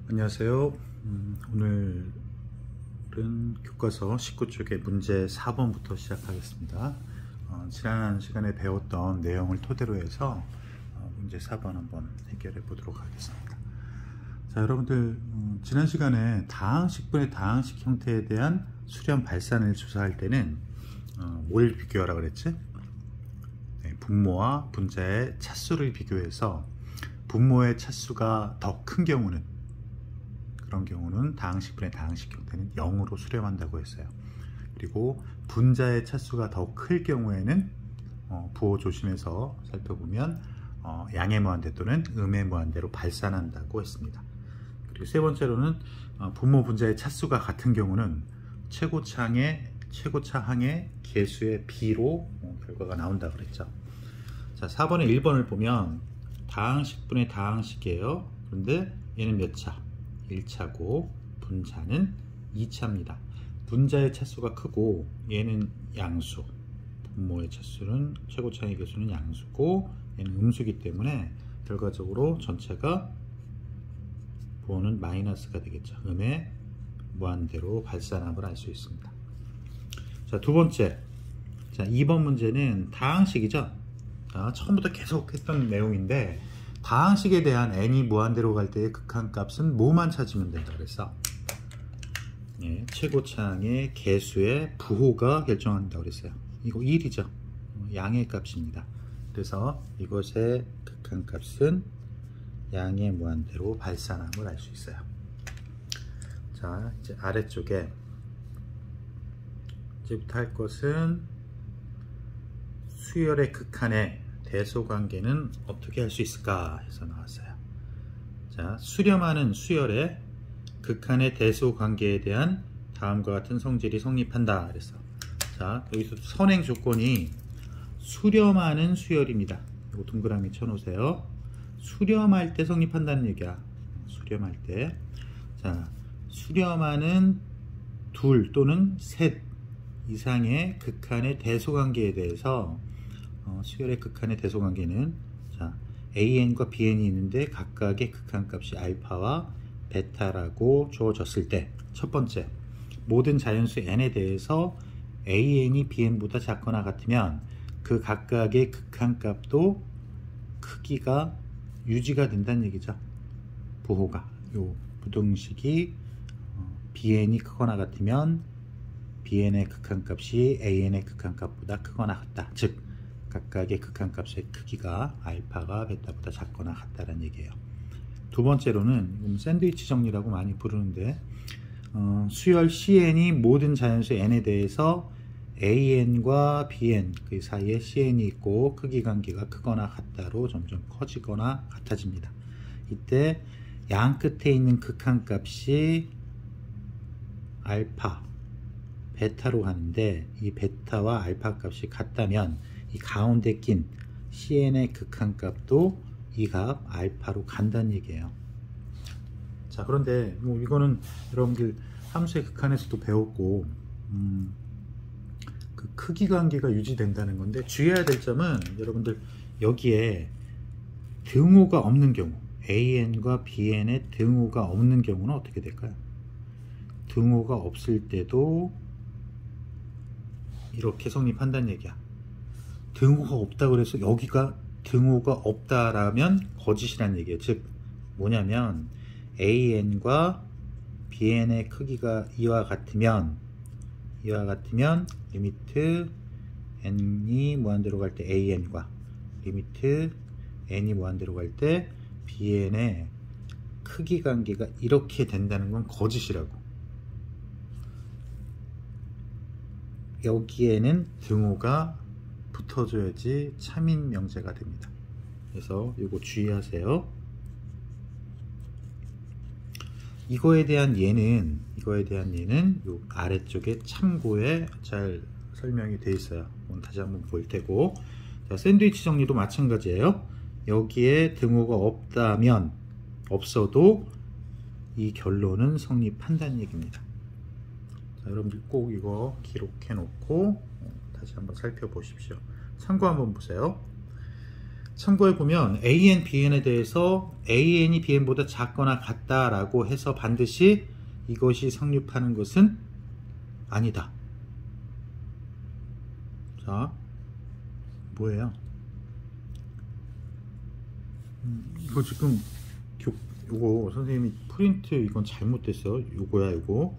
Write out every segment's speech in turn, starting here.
안녕하세요. 오늘은 교과서 19쪽의 문제 4번부터 시작하겠습니다. 지난 시간에 배웠던 내용을 토대로 해서 문제 4번 한번 해결해 보도록 하겠습니다. 자, 여러분들 지난 시간에 다항식분의 다항식 형태에 대한 수렴 발산을 조사할 때는 뭘 비교하라 그랬지? 분모와 분자의 차수를 비교해서 분모의 차수가 더 큰 경우는, 그런 경우는 다항식분의 다항식 형태는 0으로 수렴한다고 했어요. 그리고 분자의 차수가 더 클 경우에는 부호 조심해서 살펴보면 양의 무한대 또는 음의 무한대로 발산한다고 했습니다. 그리고 세 번째로는 분모 분자의 차수가 같은 경우는 최고차항의 개수의 비로 결과가 나온다 그랬죠. 자, 4번에 1번을 보면 다항식분의 다항식이에요. 그런데 얘는 몇 차? 1차고 분자는 2차입니다. 분자의 차수가 크고 얘는 양수, 분모의 차수는 최고차항의 개수는 양수고 얘는 음수이기 때문에 결과적으로 전체가 부호는 마이너스가 되겠죠. 음의 무한대로 발산함을 알 수 있습니다. 자, 두 번째, 자, 2번 문제는 다항식이죠. 자, 처음부터 계속 했던 내용인데 다항식에 대한 n이 무한대로 갈 때의 극한값은 뭐만 찾으면 된다 그랬어? 예, 최고차항의 개수의 부호가 결정한다고 그랬어요. 이거 1이죠. 양의 값입니다. 그래서 이것의 극한값은 양의 무한대로 발산함을 알 수 있어요. 자, 이제 아래쪽에 이제부터 할 것은 수열의 극한의 대소관계는 어떻게 할 수 있을까 해서 나왔어요. 자, 수렴하는 수열의 극한의 대소관계에 대한 다음과 같은 성질이 성립한다 그랬어. 자, 여기서 선행 조건이 수렴하는 수열입니다. 이거 동그라미 쳐놓으세요. 수렴할 때 성립한다는 얘기야. 수렴할 때. 자, 수렴하는 둘 또는 셋 이상의 극한의 대소관계에 대해서 수열의 극한의 대소관계는, 자, AN과 BN이 있는데 각각의 극한값이 알파와 베타라고 주어졌을 때, 첫 번째, 모든 자연수 n에 대해서 AN이 BN보다 작거나 같으면 그 각각의 극한값도 크기가 유지가 된다는 얘기죠. 부호가, 요 부등식이 BN이 크거나 같으면 BN의 극한값이 AN의 극한값보다 크거나 같다. 즉 각각의 극한값의 크기가 알파가 베타보다 작거나 같다는 얘기예요. 두 번째로는 샌드위치 정리라고 많이 부르는데 수열 CN이 모든 자연수 n에 대해서 AN과 BN 그 사이에 CN이 있고 크기 관계가 크거나 같다로 점점 커지거나 같아집니다. 이때 양 끝에 있는 극한값이 알파, 베타로 가는데 이 베타와 알파 값이 같다면 이 가운데 낀 CN의 극한값도 이 값 알파로 간다는 얘기예요. 자, 그런데 뭐 이거는 여러분들 함수의 극한에서도 배웠고 그 크기 관계가 유지된다는 건데 주의해야 될 점은 여러분들 여기에 등호가 없는 경우, AN과 BN의 등호가 없는 경우는 어떻게 될까요? 등호가 없을 때도 이렇게 성립한다는 얘기야. 등호가 없다 그래서 여기가 등호가 없다라면 거짓이란 얘기예요. 즉 뭐냐면 AN과 BN의 크기가 이와 같으면 리미트 n이 무한대로 갈 때 AN과 리미트 n이 무한대로 갈 때 BN의 크기 관계가 이렇게 된다는 건 거짓이라고. 여기에는 등호가 붙어줘야지 참인 명제가 됩니다. 그래서 이거 주의하세요. 이거에 대한 예는 요 아래쪽에 참고에 잘 설명이 되어 있어요. 다시 한번 볼 테고, 자, 샌드위치 정리도 마찬가지예요. 여기에 등호가 없어도 이 결론은 성립한다는 얘기입니다. 자, 여러분들 꼭 이거 기록해 놓고 다시 한번 살펴보십시오. 참고 한번 보세요. 참고해 보면 AN, BN에 대해서 AN이 BN보다 작거나 같다라고 해서 반드시 이것이 성립하는 것은 아니다. 자, 뭐예요? 이거 지금 요거 선생님이 프린트 이건 잘못됐어. 요거야 요거.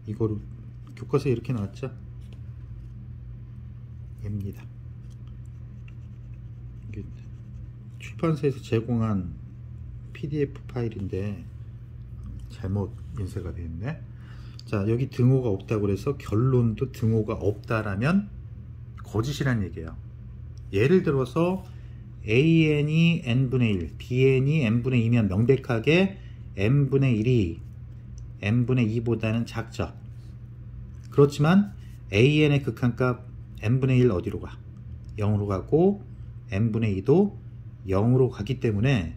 이거로 교과서에 이렇게 나왔죠? 얘입니다. 이게 출판사에서 제공한 PDF 파일인데 잘못 인쇄가 되어 있네. 자, 여기 등호가 없다고 그래서 결론도 등호가 없다라면 거짓이란 얘기예요. 예를 들어서 AN이 n분의 1, BN이 n분의 2면 명백하게 n분의 1이 n분의 2보다는 작죠. 그렇지만 AN의 극한값 n분의 1 어디로 가? 0으로 가고 n분의 2도 0으로 가기 때문에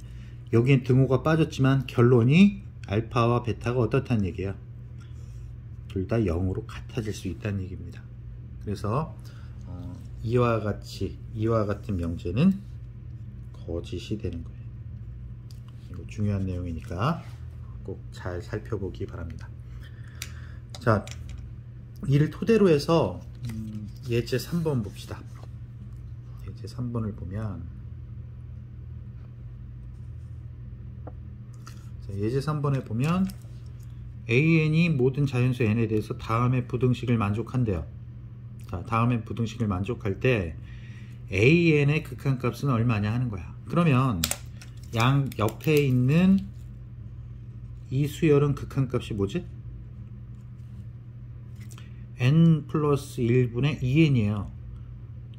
여기엔 등호가 빠졌지만 결론이 알파와 베타가 어떻다는 얘기예요. 둘 다 0으로 같아질 수 있다는 얘기입니다. 그래서 이와 같은 명제는 거짓이 되는 거예요. 이거 중요한 내용이니까 꼭 잘 살펴보기 바랍니다. 자, 이를 토대로 해서 예제 3번 봅시다. 예제 3번을 보면 자, 예제 3번에 보면 AN이 모든 자연수 N에 대해서 다음의 부등식을 만족한대요. 자, 다음의 부등식을 만족할 때 AN의 극한값은 얼마냐 하는 거야. 그러면 양 옆에 있는 이 수열은 극한값이 뭐지? n 플러스 1분의 2n이에요.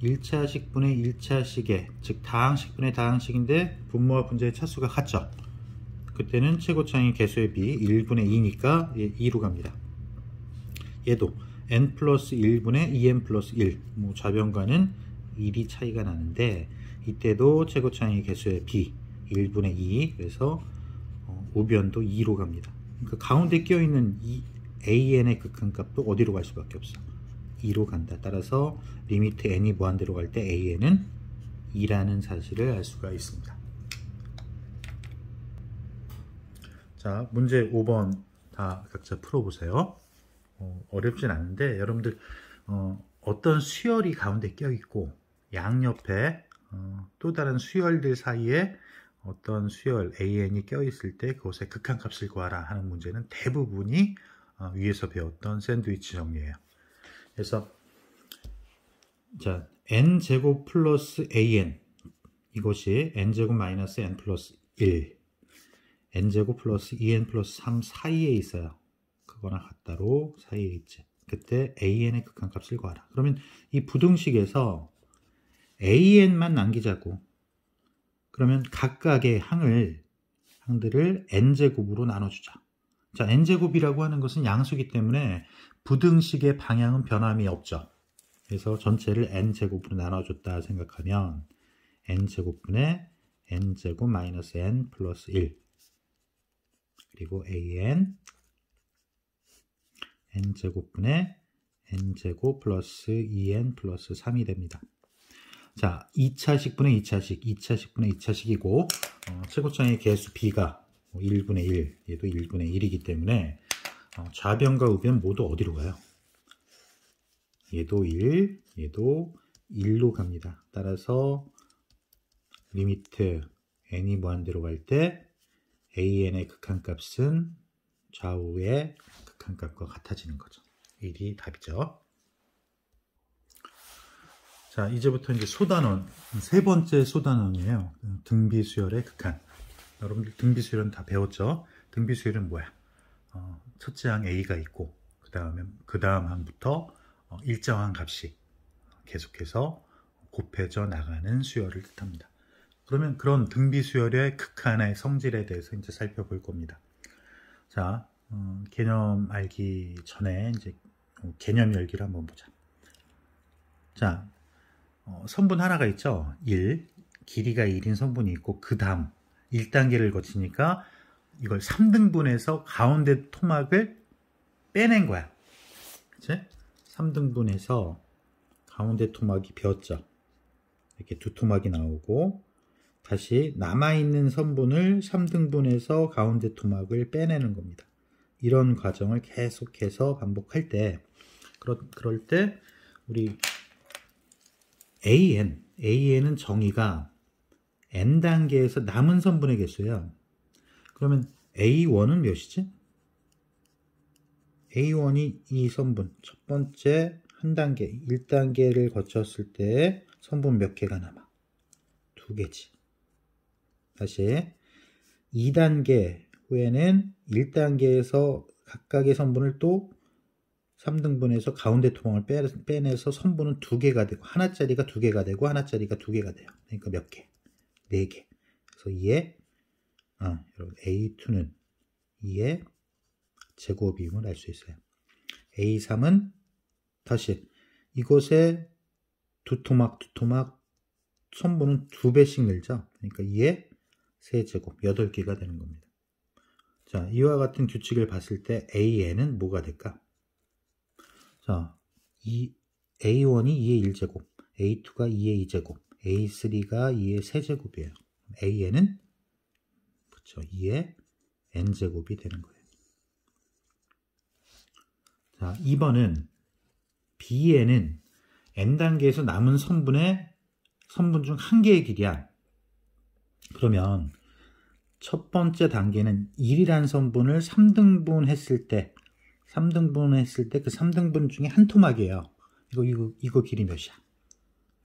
1차식 분의 1차식의, 즉 다항식 분의 다항식인데 분모와 분자의 차수가 같죠. 그때는 최고차항의 개수의 비 1분의 2니까 2로 갑니다. 얘도 n 플러스 1분의 2n 플러스 1, 뭐 좌변과는 1이 차이가 나는데 이때도 최고차항의 개수의 비 1분의 2, 그래서 우변도 2로 갑니다. 그러니까 가운데 끼어있는 이 AN의 극한값도 어디로 갈 수밖에 없어? 2로 간다. 따라서 리미트 n이 무한대로 갈 때 AN은 2라는 사실을 알 수가 있습니다. 자, 문제 5번 다 각자 풀어보세요. 어렵진 않은데 여러분들 어떤 수열이 가운데 껴있고 양옆에 또 다른 수열들 사이에 어떤 수열 AN이 껴있을 때 그것의 극한값을 구하라 하는 문제는 대부분이 위에서 배웠던 샌드위치 정리예요. 그래서 자, n제곱 플러스 an 이것이 n제곱 마이너스 n 플러스 1 n제곱 플러스 2n 플러스 3 사이에 있어요. 그거나 같다로 사이에 있지. 그때 an의 극한값을 구하라. 그러면 이 부등식에서 an만 남기자고. 그러면 각각의 항들을 n제곱으로 나눠주자. 자, n제곱이라고 하는 것은 양수이기 때문에 부등식의 방향은 변함이 없죠. 그래서 전체를 n제곱으로 나눠줬다 생각하면 n제곱분의 n제곱 마이너스 n 플러스 1 그리고 an n제곱분의 n제곱 플러스 2n 플러스 3이 됩니다. 자, 2차식분의 2차식, 2차식분의 2차식이고 최고차항의 개수 b가 1분의 1, 얘도 1분의 1이기 때문에 좌변과 우변 모두 어디로 가요? 얘도 1, 얘도 1로 갑니다. 따라서 리미트 n이 무한대로 갈 때 an의 극한값은 좌우의 극한값과 같아지는 거죠. 1이 답이죠. 자, 이제부터 이제 소단원, 세 번째 소단원이에요. 등비수열의 극한. 여러분들 등비수열은 다 배웠죠? 등비수열은 뭐야? 첫째 항 A가 있고, 그 다음 항부터 일정한 값이 계속해서 곱해져 나가는 수열을 뜻합니다. 그러면 그런 등비수열의 극한의 성질에 대해서 이제 살펴볼 겁니다. 자, 개념 알기 전에 이제 개념 열기를 한번 보자. 자, 성분 하나가 있죠. 1, 길이가 1인 성분이 있고 그 다음 1단계를 거치니까 이걸 3등분해서 가운데 토막을 빼낸 거야. 그치? 3등분해서 가운데 토막이 비었죠. 이렇게 두 토막이 나오고 다시 남아있는 선분을 3등분해서 가운데 토막을 빼내는 겁니다. 이런 과정을 계속해서 반복할 때 그럴 때 우리 AN은 정의가 N단계에서 남은 선분의 개수예요. 그러면 A1은 몇이지? A1이 이 선분, 첫 번째 한 단계, 1단계를 거쳤을 때 선분 몇 개가 남아? 2개지. 다시 2단계 후에는 1단계에서 각각의 선분을 또 3등분해서 가운데 토막을 빼내서 선분은 2개가 되고 하나짜리가 2개가 되고 하나짜리가 2개가 돼요. 그러니까 몇 개? 4개. 그래서 2의 여러분 A2는 2의 제곱임을 알 수 있어요. A3은 다시 이곳에 두 토막 선분은 2배씩 늘죠. 그러니까 2의 세제곱 8개가 되는 겁니다. 자, 이와 같은 규칙을 봤을 때 AN은 뭐가 될까? 자, A1이 2의 1제곱, A2가 2의 2제곱, A3가 2의 세제곱이에요. AN은 그렇죠, 2의 N제곱이 되는 거예요. 자, 2번은 B에는 N단계에서 남은 선분 중 한 개의 길이야. 그러면 첫 번째 단계는 1이라는 선분을 3등분 했을 때 그 3등분 중에 한 토막이에요. 이거 길이 몇이야?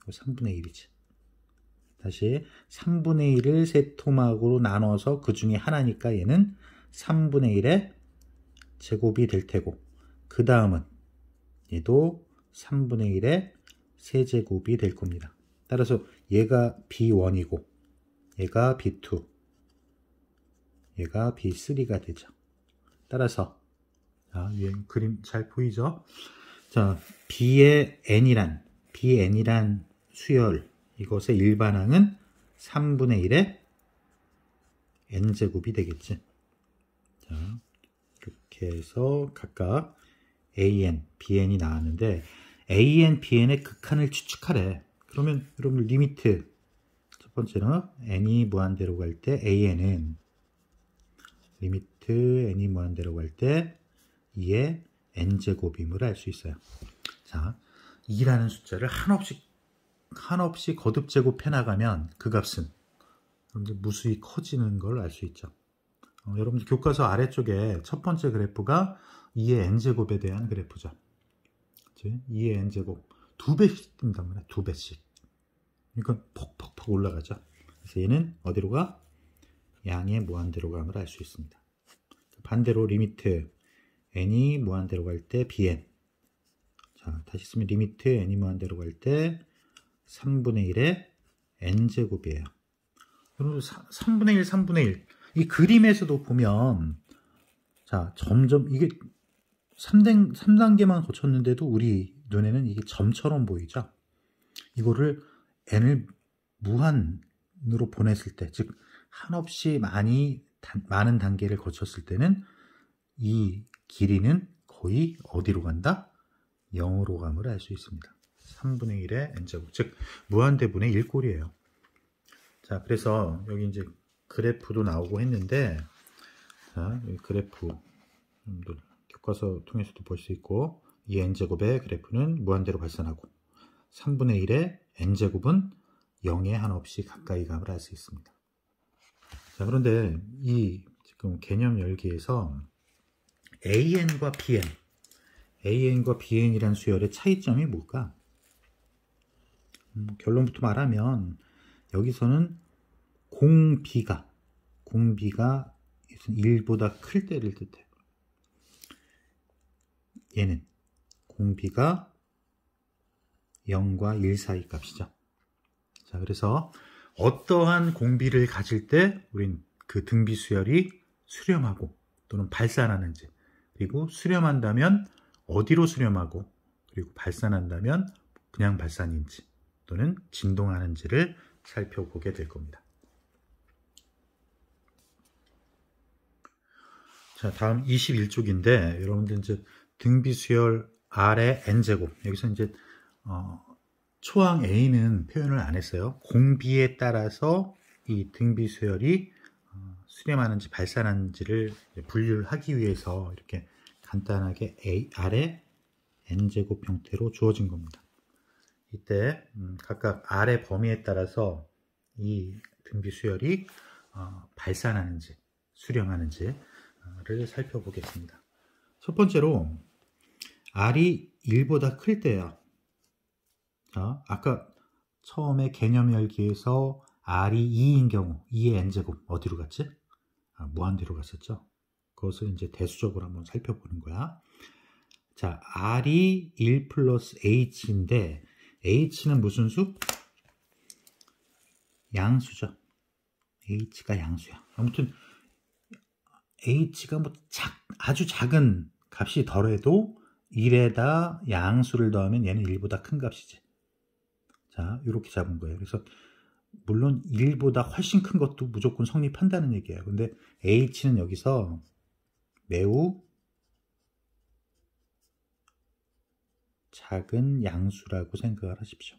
이거 3분의 1이지. 다시 3분의 1을 세 토막으로 나눠서 그 중에 하나니까 얘는 3분의 1의 제곱이 될 테고, 그 다음은 얘도 3분의 1의 세제곱이 될 겁니다. 따라서 얘가 B1이고 얘가 B2, 얘가 B3가 되죠. 따라서 자, 위에 그림 잘 보이죠? 자, B의 Bn이란 수열, 이것의 일반항은 3분의 1의 N제곱이 되겠지. 자, 이렇게 해서 각각 AN, BN이 나왔는데 AN, BN의 극한을 추측하래. 그러면 여러분 리미트 첫 번째는 n이 무한대로 갈 때 AN은 리미트 n이 무한대로 갈 때 2의 n제곱임을 알 수 있어요. 자, 2라는 숫자를 한없이 거듭 제곱해 나가면 그 값은 무수히 커지는 걸 알 수 있죠. 여러분들 교과서 아래쪽에 첫 번째 그래프가 2의 n제곱에 대한 그래프죠. 그치? 2의 n제곱 2배씩 뜬단 말이야. 2배씩. 그러니까 폭폭폭 올라가죠. 그래서 얘는 어디로 가? 양의 무한대로 감을 알 수 있습니다. 반대로 리미트 n이 무한대로 갈 때 bn. 자, 다시 쓰면 리미트 n이 무한대로 갈 때 3분의 1의 n제곱이에요. 여러분 3분의 1, 3분의 1. 이 그림에서도 보면 자, 점점 이게 3단계만 거쳤는데도 우리 눈에는 이게 점처럼 보이죠. 이거를 n을 무한으로 보냈을 때, 즉 한없이 많은 단계를 거쳤을 때는 이 길이는 거의 어디로 간다? 0으로 감을 알 수 있습니다. 3분의 1의 n제곱, 즉 무한대분의 1꼴이에요. 자, 그래서 여기 이제 그래프도 나오고 했는데, 자, 여기 그래프 교과서 통해서도 볼 수 있고, 이 n제곱의 그래프는 무한대로 발산하고 3분의 1의 n제곱은 0에 한없이 가까이 감을 알 수 있습니다. 자, 그런데 이 지금 개념 열기에서 AN과 BN이란 수열의 차이점이 뭘까? 결론부터 말하면 여기서는 공비가 1보다 클 때를 뜻해요. 얘는 공비가 0과 1 사이 값이죠. 자, 그래서 어떠한 공비를 가질 때 우린 그 등비 수열이 수렴하고 또는 발산하는지, 그리고 수렴한다면 어디로 수렴하고, 그리고 발산한다면 그냥 발산인지 또는 진동하는지를 살펴보게 될 겁니다. 자, 다음 21쪽인데 여러분들 이제 등비 수열 R의 n제곱, 여기서 이제 초항 A는 표현을 안 했어요. 공비에 따라서 이 등비 수열이 수렴하는지 발산하는지를 분류를 하기 위해서 이렇게 간단하게 아래 n제곱 형태로 주어진 겁니다. 이때 각각 아래 범위에 따라서 이 등비 수열이 발산하는지 수렴하는지를 살펴보겠습니다. 첫 번째로 R이 1보다 클 때요. 자, 아까 처음에 개념 열기에서 R이 2인 경우 2의 n제곱 어디로 갔지? 무한대로 갔었죠. 그것을 이제 대수적으로 한번 살펴보는 거야. 자, R이 1 플러스 H인데 H는 무슨 수? 양수죠. H가 양수야. 아무튼 H가 아주 작은 값이 덜해도 1에다 양수를 더하면 얘는 1보다 큰 값이지. 자, 이렇게 잡은 거예요. 그래서 물론 1보다 훨씬 큰 것도 무조건 성립한다는 얘기예요. 근데 H는 여기서 매우 작은 양수라고 생각을 하십시오.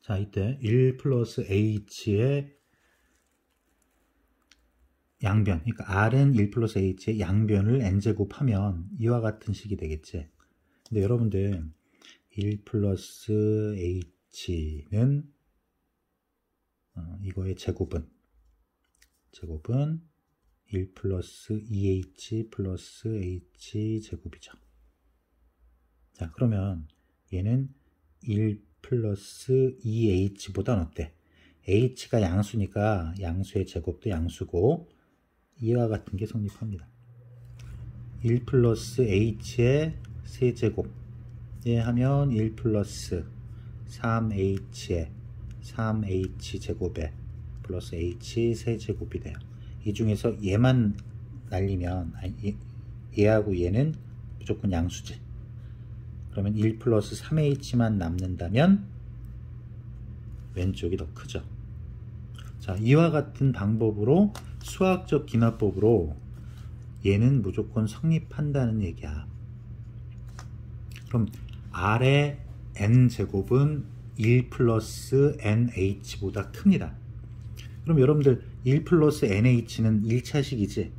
자, 이때 1 플러스 H의 양변, 그러니까 R은 1 플러스 H의 양변을 n제곱하면 이와 같은 식이 되겠지. 근데 여러분들 1 플러스 H는 이거의 제곱은 1 플러스 2H 플러스 H 제곱이죠. 자, 그러면 얘는 1 플러스 2H보다는 어때? H가 양수니까 양수의 제곱도 양수고 이와 같은 게 성립합니다. 1 플러스 H의 세제곱 하면 1 플러스 3H의 3H 제곱에 플러스 H 세제곱이 돼요. 이 중에서 얘만 날리면 얘하고 얘는 무조건 양수지. 그러면 1 플러스 3H만 남는다면 왼쪽이 더 크죠. 자, 이와 같은 방법으로 수학적 기납법으로 얘는 무조건 성립한다는 얘기야. 그럼 R의 n제곱은 1 플러스 nh보다 큽니다. 그럼 여러분들 1 플러스 nh는 1차식이지.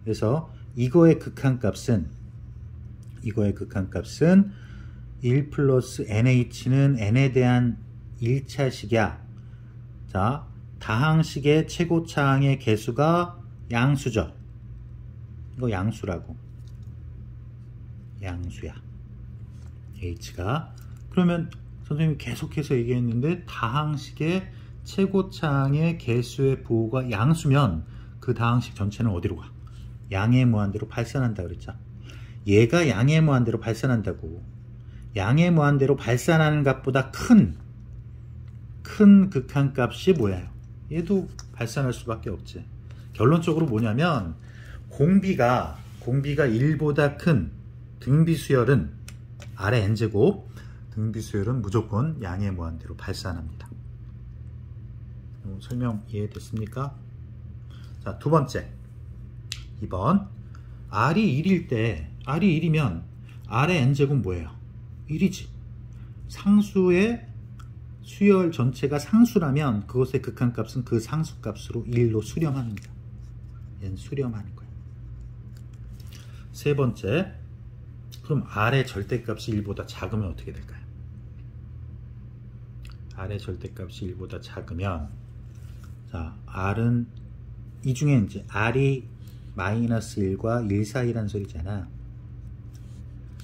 그래서 이거의 극한값은 1 플러스 nh는 n에 대한 1차식이야. 자, 다항식의 최고차항의 개수가 양수죠. 이거 양수라고. 양수야. h가. 그러면 선생님이 계속해서 얘기했는데 다항식의 최고차항의 개수의 부호가 양수면 그 다항식 전체는 어디로 가? 양의 무한대로 발산한다 그랬죠. 얘가 양의 무한대로 발산한다고. 양의 무한대로 발산하는 값보다 큰 극한값이 뭐예요? 얘도 발산할 수밖에 없지. 결론적으로 뭐냐면 공비가 1보다 큰 등비수열은 아래 n제곱 등비수열은 무조건 양의 무한대로 발산합니다. 설명 이해됐습니까? 자, 두 번째 2번 R이 1일 때 R이 1이면 R의 n제곱 뭐예요? 1이지. 상수의 수열 전체가 상수라면 그것의 극한값은 그 상수값으로 1로 수렴합니다. 얘는 수렴하는 거예요. 세 번째, 그럼 R의 절대값이 1보다 작으면 어떻게 될까요? R의 절대값이 1보다 작으면 자, R은 이 중에 이제 R이 마이너스 1과 1 사이라는 소리잖아.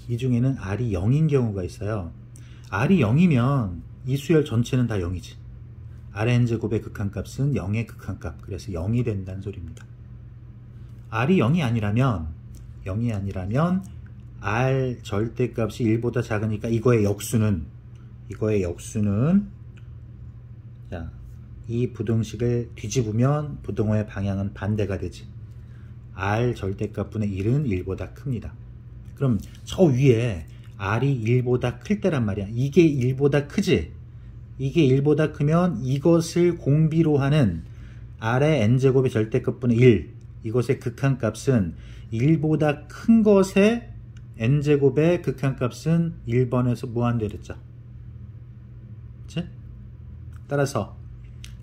이 중에는 R이 0인 경우가 있어요. R이 0이면 이 수열 전체는 다 0이지. Rn제곱의 극한값은 0의 극한값. 그래서 0이 된다는 소리입니다. R이 0이 아니라면 R 절대값이 1보다 작으니까 이거의 역수는 자, 이 부등식을 뒤집으면 부등호의 방향은 반대가 되지. R 절대값분의 1은 1보다 큽니다. 그럼 저 위에 R이 1보다 클 때란 말이야. 이게 1보다 크지? 이게 1보다 크면 이것을 공비로 하는 R의 n제곱의 절대값분의 1 이것의 극한값은 1보다 큰 것의 n제곱의 극한값은 1번에서 무한대랬죠. 그치? 따라서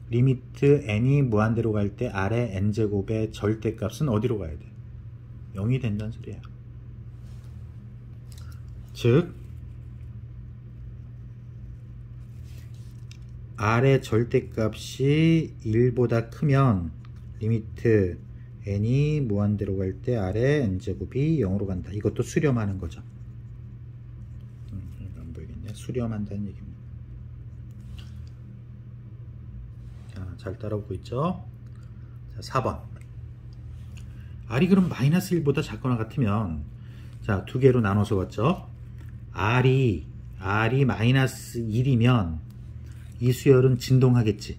리미트 n이 무한대로 갈 때 아래 n제곱의 절대값은 어디로 가야 돼? 0이 된다는 소리예요. 즉 아래 절대값이 1보다 크면 리미트 n이 무한대로 갈 때 아래 n제곱이 0으로 간다. 이것도 수렴하는 거죠. 안 보이겠네. 수렴한다는 얘기입니다. 자, 잘 따라오고 있죠? 자, 4번. r이 그럼 마이너스 1보다 작거나 같으면, 자, 두 개로 나눠서 봤죠? r이 마이너스 1이면 이 수열은 진동하겠지.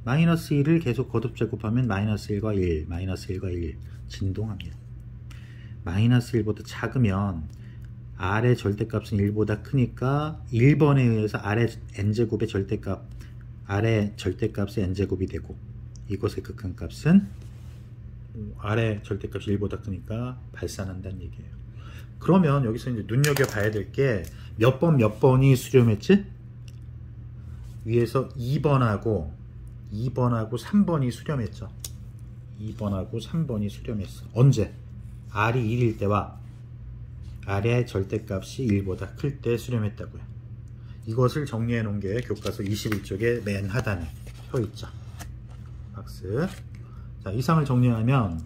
마이너스 1을 계속 거듭 제곱하면 마이너스 1과 1, 마이너스 1과 1 진동합니다. 마이너스 1보다 작으면 r의 절대값은 1보다 크니까 1번에 의해서 r의 n제곱의 절대값, r의 절대값의 n제곱이 되고 이것의 극한값은 r의 절대값이 1보다 크니까 발산한다는 얘기예요. 그러면 여기서 이제 눈여겨봐야 될 게 몇 번이 수렴했지? 위에서 2번하고 3번이 수렴했죠. 2번하고 3번이 수렴했어. 언제? r이 1일 때와 r의 절대값이 1보다 클 때 수렴했다고요. 이것을 정리해 놓은 게 교과서 21쪽의 맨 하단에 펴 있죠. 박스. 자, 이상을 정리하면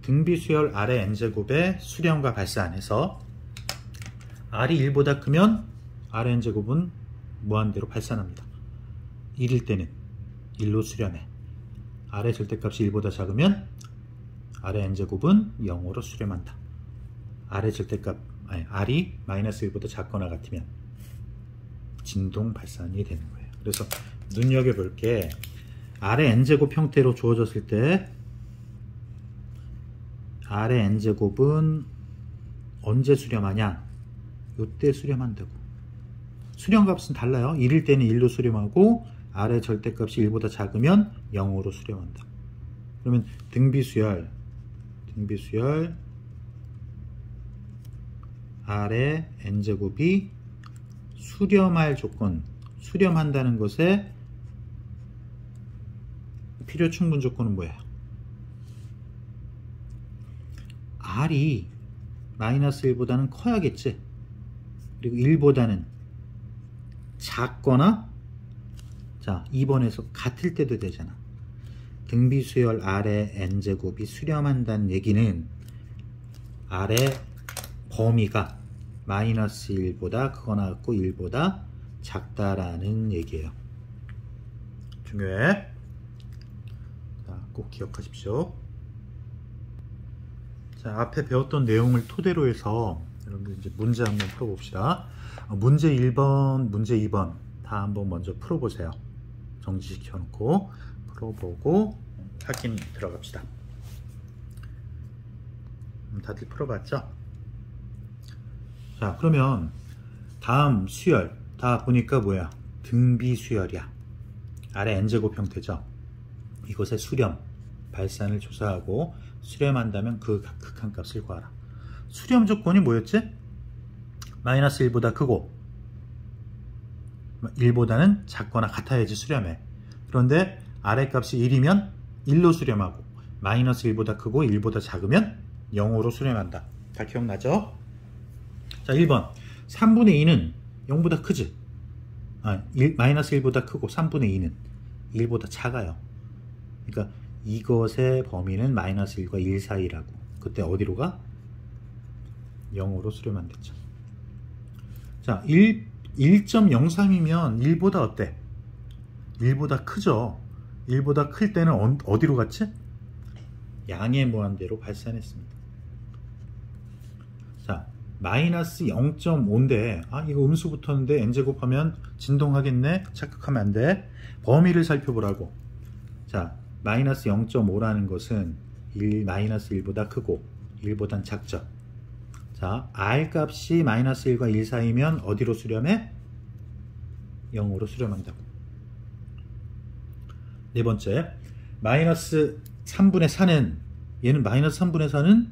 등비수열 r의 n제곱의 수렴과 발산에서 r이 1보다 크면 r의 n제곱은 무한대로 발산합니다. 1일 때는 1로 수렴해. r의 절대값이 1보다 작으면 r의 n제곱은 0으로 수렴한다. r의 절대값, r이 마이너스 1보다 작거나 같으면 진동 발산이 되는 거예요. 그래서 눈여겨볼 게 r의 n제곱 형태로 주어졌을 때 r의 n제곱은 언제 수렴하냐? 이때 수렴한다고. 수렴값은 달라요. 1일 때는 1로 수렴하고 r의 절대값이 1보다 작으면 0으로 수렴한다. 그러면 등비수열 r의 n제곱이 수렴할 조건, 수렴한다는 것의 필요 충분 조건은 뭐예요? r이 마이너스 1보다는 커야겠지. 그리고 1보다는 작거나, 자, 2번에서 같을 때도 되잖아. 등비수열 r의 n제곱이 수렴한다는 얘기는 r의 범위가 마이너스 1보다 크거나 같고 1보다 작다라는 얘기예요. 중요해. 자, 꼭 기억하십시오. 자, 앞에 배웠던 내용을 토대로 해서 여러분들 이제 문제 한번 풀어봅시다. 문제 1번, 문제 2번 다 한번 먼저 풀어보세요. 정지시켜 놓고 풀어보고 확인 들어갑시다. 다들 풀어봤죠? 자, 그러면 다음 수열 다 보니까 뭐야? 등비수열이야. 아래 n제곱 형태죠. 이것의 수렴, 발산을 조사하고 수렴한다면 그 극한값을 구하라. 수렴 조건이 뭐였지? 마이너스 1보다 크고 1보다는 작거나 같아야지 수렴해. 그런데 아래 값이 1이면 1로 수렴하고 마이너스 1보다 크고 1보다 작으면 0으로 수렴한다. 다 기억나죠? 자, 1번 3분의 2는 0보다 크지? 마이너스 1보다 크고 3분의 2는 1보다 작아요. 그러니까 이것의 범위는 마이너스 1과 1 사이라고. 그때 어디로 가? 0으로 수렴한댔죠. 자, 1.03이면 1보다 어때? 1보다 크죠? 1보다 클 때는 어디로 갔지? 양의 무한대로 발산했습니다. 자, 마이너스 0.5인데 이거 음수 붙었는데 n제곱하면 진동하겠네? 착각하면 안 돼. 범위를 살펴보라고. 자, 마이너스 0.5라는 것은 마이너스 1보다 크고 1보단 작죠. 자, r 값이 마이너스 1과 1 사이면 어디로 수렴해? 0으로 수렴한다고. 네 번째, 마이너스 3분의 4는 얘는 마이너스 3분의 4는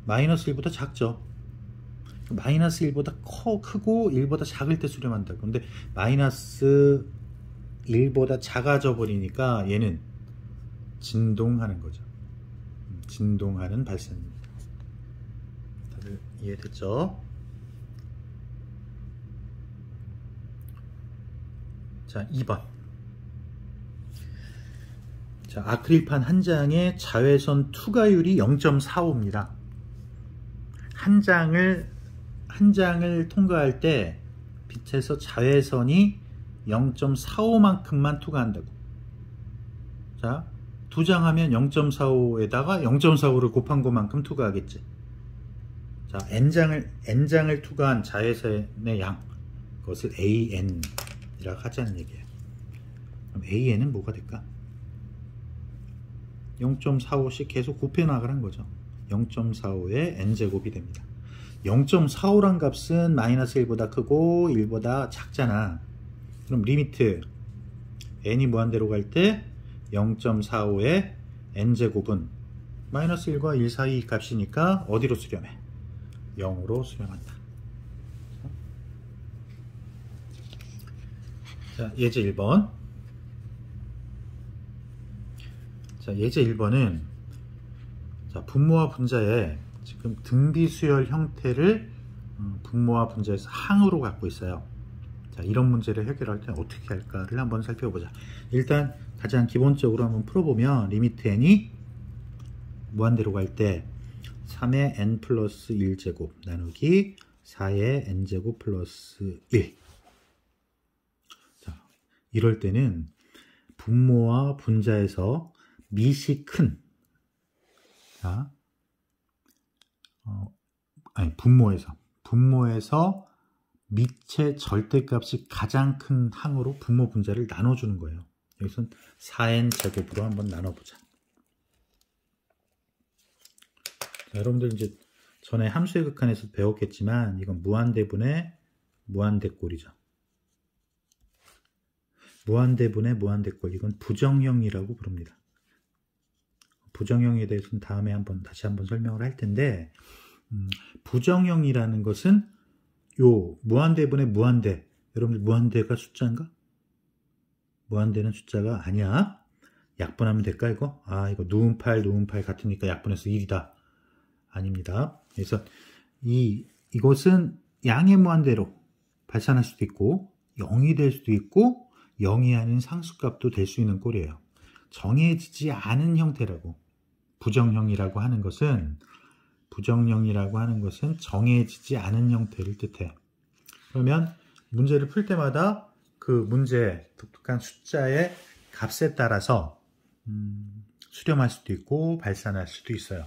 마이너스 1보다 작죠. 마이너스 1보다 크고 1보다 작을 때 수렴한다고. 근데 마이너스 1보다 작아져 버리니까 얘는 진동하는 거죠. 진동하는 발산입니다. 다들 이해됐죠? 자, 2번. 자, 아크릴판 한 장의 자외선 투과율이 0.45입니다. 한 장을 통과할 때 빛에서 자외선이 0.45만큼만 투과한다고. 자, 두 장 하면 0.45에다가 0.45를 곱한 것만큼 투과하겠지. 자, N장을 투과한 자외선의 양, 그것을 AN이라고 하자는 얘기예요. 그럼 AN은 뭐가 될까? 0.45씩 계속 곱해 나가는 거죠. 0.45의 n제곱이 됩니다. 0.45란 값은 마이너스 1보다 크고 1보다 작잖아. 그럼 리미트 n이 무한대로 갈 때 0.45의 n제곱은 마이너스 1과 1 사이 값이니까 어디로 수렴해? 0으로 수렴한다. 자, 예제 1번. 자, 예제 1번은 자, 분모와 분자의 지금 등비수열 형태를 분모와 분자에서 항으로 갖고 있어요. 자, 이런 문제를 해결할 때 어떻게 할까를 한번 살펴보자. 일단 가장 기본적으로 한번 풀어보면 리미트 n이 무한대로 갈 때 3의 n 플러스 1제곱 나누기 4의 n제곱 플러스 1. 자, 이럴 때는 분모와 분자에서 밑이 큰, 자, 분모에서 밑의 절대값이 가장 큰 항으로 분모 분자를 나눠주는 거예요. 여기서는 4n 제곱으로 한번 나눠보자. 자, 여러분들 이제 전에 함수의 극한에서 배웠겠지만 이건 무한대분의 무한대꼴이죠. 무한대분의 무한대꼴, 이건 부정형이라고 부릅니다. 부정형에 대해서는 다음에 다시 한번 설명을 할 텐데, 부정형이라는 것은 요 무한대분의 무한대, 여러분들 무한대가 숫자인가? 무한대는 숫자가 아니야. 약분하면 될까 이거? 아, 이거 누운 팔 같으니까 약분해서 1이다. 아닙니다. 그래서 이것은 양의 무한대로 발산할 수도 있고 0이 될 수도 있고 0이 아닌 상수값도 될 수 있는 꼴이에요. 정해지지 않은 형태라고. 부정형이라고 하는 것은 정해지지 않은 형태를 뜻해. 그러면 문제를 풀 때마다 그 문제의 독특한 숫자의 값에 따라서 수렴할 수도 있고 발산할 수도 있어요.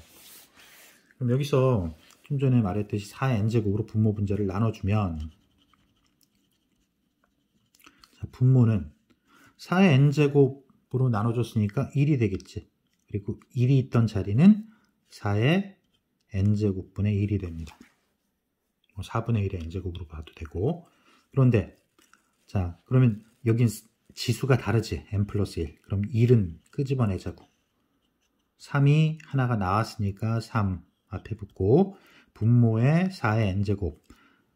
그럼 여기서 좀 전에 말했듯이 4n제곱으로 분모 분자를 나눠주면, 자, 분모는 4의 n제곱으로 나눠줬으니까 1이 되겠지. 그리고 1이 있던 자리는 4의 n제곱분의 1이 됩니다. 4분의 1의 n제곱으로 봐도 되고. 그런데 자, 그러면 여긴 지수가 다르지. n 플러스 1. 그럼 1은 끄집어내자고. 3이 하나가 나왔으니까 3 앞에 붙고, 분모의 4의 n제곱,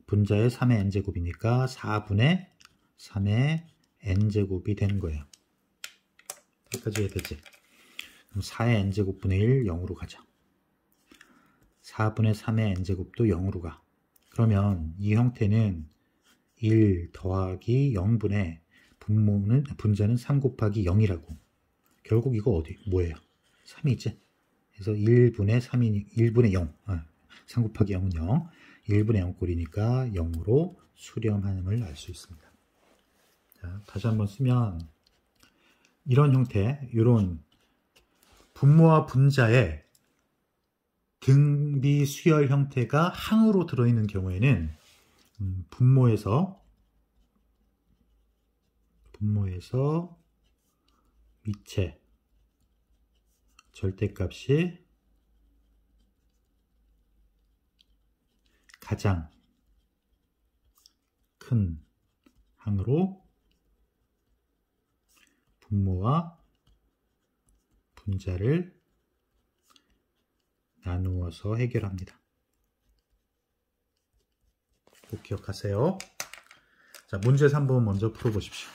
분자의 3의 n제곱이니까 4분의 3의 n제곱이 되는 거예요. 여기까지 해야 되지. 그럼 4의 n제곱분의 1 0으로 가자. 4분의 3의 n제곱도 0으로 가. 그러면 이 형태는 1 더하기 0분의 분자는 3 곱하기 0이라고. 결국 이거 뭐예요? 3이지. 그래서 1분의 0. 3 곱하기 0은 0. 1분의 0 꼴이니까 0으로 수렴함을 알 수 있습니다. 자, 다시 한번 쓰면 이런 형태, 이런 분모와 분자의 등비 수열 형태가 항으로 들어있는 경우에는 분모에서 밑의 절대값이 가장 큰 항으로 분모와 분자를 나누어서 해결합니다. 꼭 기억하세요. 자, 문제 3번 먼저 풀어보십시오.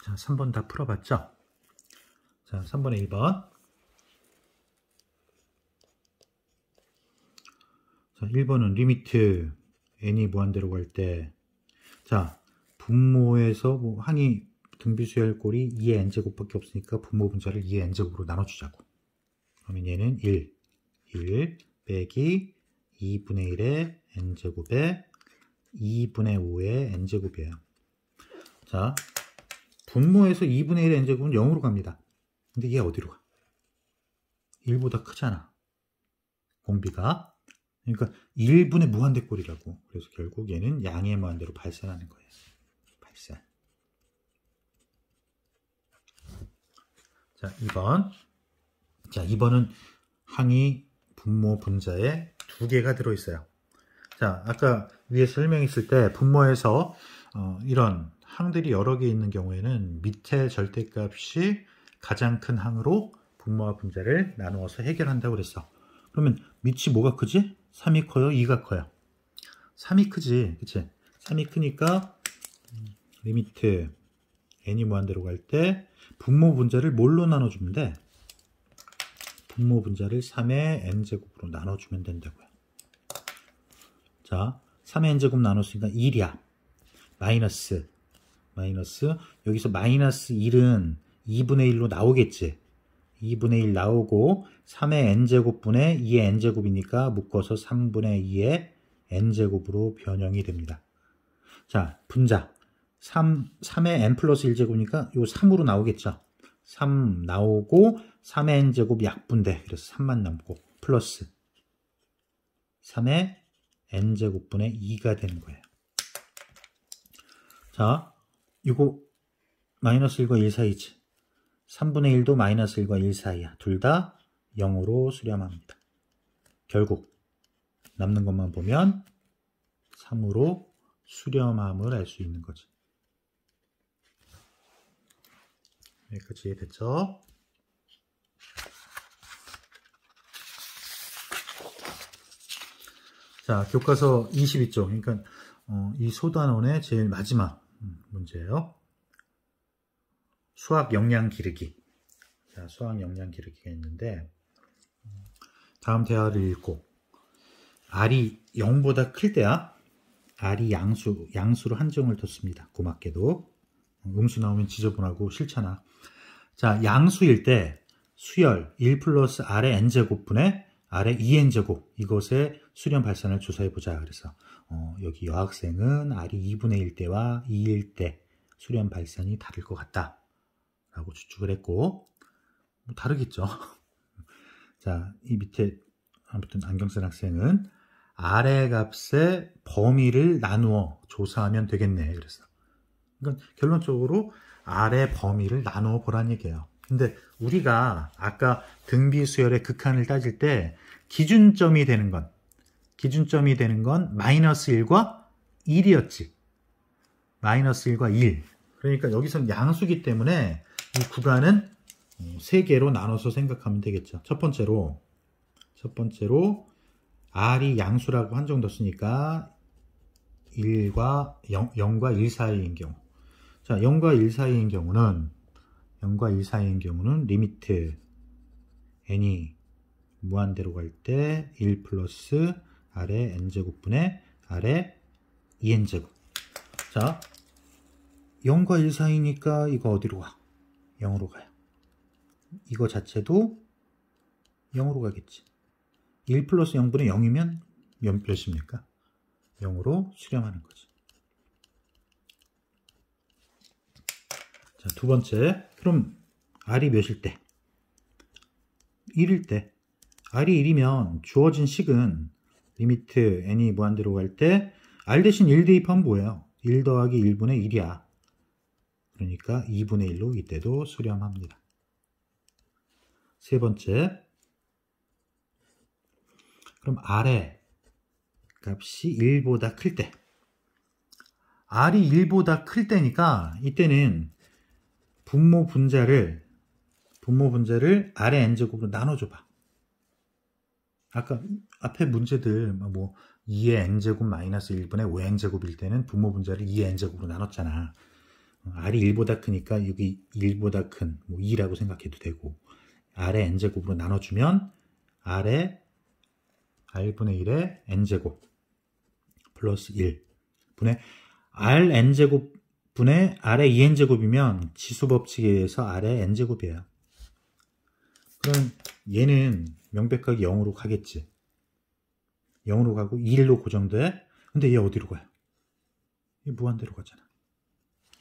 자, 3번 다 풀어봤죠? 자, 3번에 1번. 자, 1번은 리미트 n이 무한대로 갈 때, 자, 분모에서 뭐 항이 등비수열 꼴이 2의 n제곱밖에 없으니까 분모 분자를 2의 n제곱으로 나눠주자고. 그러면 얘는 1 빼기 2분의 1의 n제곱에 2분의 5의 n제곱이에요. 자, 분모에서 2분의 1의 n제곱은 0으로 갑니다. 근데 얘 어디로 가? 1보다 크잖아, 공비가. 그러니까 1분의 무한대꼴이라고. 그래서 결국 얘는 양의 무한대로 발산하는 거예요. 발산. 자, 2번. 자, 2번은 항이 분모 분자에 2개가 들어있어요. 자, 아까 위에 설명했을 때 분모에서 이런 항들이 여러 개 있는 경우에는 밑에 절대값이 가장 큰 항으로 분모와 분자를 나누어서 해결한다고 그랬어. 그러면 밑이 뭐가 크지? 3이 커요? 2가 커요? 3이 크지, 그치? 3이 크니까 리미트 n이 무한대로 갈 때 분모 분자를 뭘로 나눠주면 돼? 분모 분자를 3의 n제곱으로 나눠주면 된다고요. 자, 3의 n제곱 나눴으니까 1이야. 마이너스 여기서 마이너스 1은 2분의 1로 나오겠지. 2분의 1 나오고 3의 n제곱분의 2의 n제곱이니까 묶어서 3분의 2의 n제곱으로 변형이 됩니다. 자, 분자 3의 n 플러스 1제곱이니까 요 3으로 나오겠죠. 3 나오고 3의 n제곱 약분돼. 그래서 3만 남고 플러스 3의 n제곱분의 2가 되는 거예요. 자, 이거 마이너스 1과 1 사이지. 3분의 1도 마이너스 1과 1 사이야. 둘 다 0으로 수렴합니다. 결국 남는 것만 보면 3으로 수렴함을 알 수 있는 거지. 여기까지 됐죠? 자, 교과서 22쪽. 그러니까 이 소단원의 제일 마지막 문제예요. 수학 역량 기르기. 자, 수학 역량 기르기가 있는데 다음 대화를 읽고 R이 0보다 클 때야. R이 양수로 한정을 뒀습니다. 고맙게도. 음수 나오면 지저분하고 싫잖아. 자, 양수일 때 수열 1 플러스 R의 n제곱분의 R의 2n제곱, 이것의 수렴 발산을 조사해보자. 그래서 여기 여학생은 R이 2분의 1 때와 2일 때 수렴 발산이 다를 것 같다 라고 추측을 했고, 뭐 다르겠죠. 자, 이 밑에 아무튼 안경 쓴 학생은 R의 값의 범위를 나누어 조사하면 되겠네. 그래서 그러니까 결론적으로 R의 범위를 나누어 보란 얘기예요. 근데 우리가 아까 등비수열의 극한을 따질 때 기준점이 되는 건 마이너스 1과 1이었지. 마이너스 1과 1. 그러니까 여기서는 양수기 때문에 이 구간은 3개로 나눠서 생각하면 되겠죠. 첫 번째로 R이 양수라고 한정뒀으니까 0과 1 사이인 경우. 자, 0과 1 사이인 경우는 리미트 n이 무한대로 갈 때 1 플러스 R의 n제곱분의 R의 2n제곱. 자, 0과 1 사이니까 이거 어디로 가? 0으로 가요. 이거 자체도 0으로 가겠지. 1 플러스 0분의 0이면 몇입니까? 0으로 수렴하는 거지. 자, 두 번째. 그럼 R이 몇일 때? 1일 때. R이 1이면 주어진 식은 리미트 n이 무한대로 갈 때 R 대신 1 대입하면 뭐예요? 1 더하기 1분의 1이야. 그러니까 2분의 1로 이때도 수렴합니다. 세 번째. 그럼 R의 값이 1보다 클 때. R이 1보다 클 때니까 이때는 분모 분자를 R의 n제곱으로 나눠줘봐. 아까 앞에 문제들 뭐 2의 n제곱 마이너스 1분의 5n제곱일 때는 분모 분자를 2의 n제곱으로 나눴잖아. r이 1보다 크니까 여기 1보다 큰 뭐 2라고 생각해도 되고, r의 n제곱으로 나눠주면 r의 r분의 1의 n제곱 플러스 1 분의 rn제곱 분의 r의 2n제곱이면 지수법칙에 의해서 r의 n제곱이에요. 그럼 얘는 명백하게 0으로 가겠지. 0으로 가고 1로 고정돼. 근데 얘 어디로 가요? 얘 무한대로 가잖아.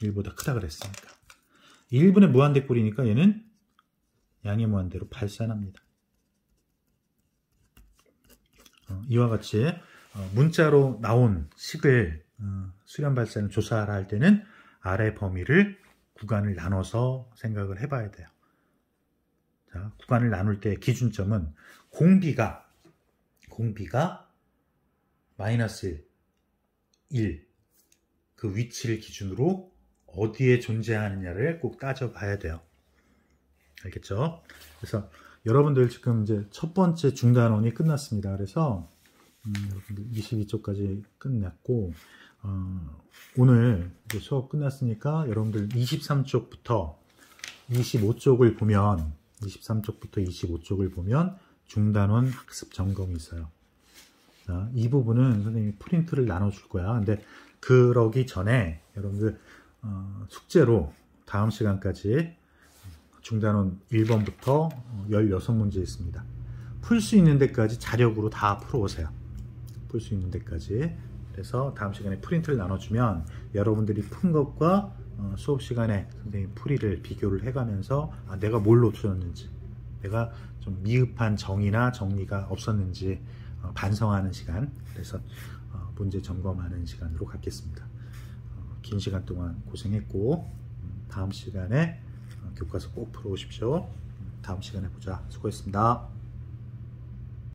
1보다 크다 그랬으니까. 1분의 무한대꼴이니까 얘는 양의 무한대로 발산합니다. 이와 같이 문자로 나온 식을 수렴 발산을 조사하라 할 때는 아래 범위를 구간을 나눠서 생각을 해봐야 돼요. 자, 구간을 나눌 때 기준점은 공비가 마이너스 1 그 위치를 기준으로 어디에 존재하느냐를 꼭 따져봐야 돼요. 알겠죠? 그래서 여러분들 지금 이제 첫 번째 중단원이 끝났습니다. 그래서 여러분들 22쪽까지 끝났고 오늘 이제 수업 끝났으니까 여러분들 23쪽부터 25쪽을 보면 23쪽부터 25쪽을 보면 중단원 학습 점검이 있어요. 자, 이 부분은 선생님이 프린트를 나눠줄 거야. 근데 그러기 전에 여러분들 숙제로 다음 시간까지 중단원 1번부터 16문제 있습니다. 풀 수 있는 데까지 자력으로 다 풀어오세요. 풀 수 있는 데까지. 그래서 다음 시간에 프린트를 나눠주면 여러분들이 푼 것과 수업 시간에 선생님 풀이를 비교를 해가면서 내가 뭘 놓쳤는지, 내가 좀 미흡한 정의나 정리가 없었는지 반성하는 시간, 그래서 문제 점검하는 시간으로 갖겠습니다. 긴 시간 동안 고생했고 다음 시간에 교과서 꼭 풀어오십시오. 다음 시간에 보자. 수고했습니다.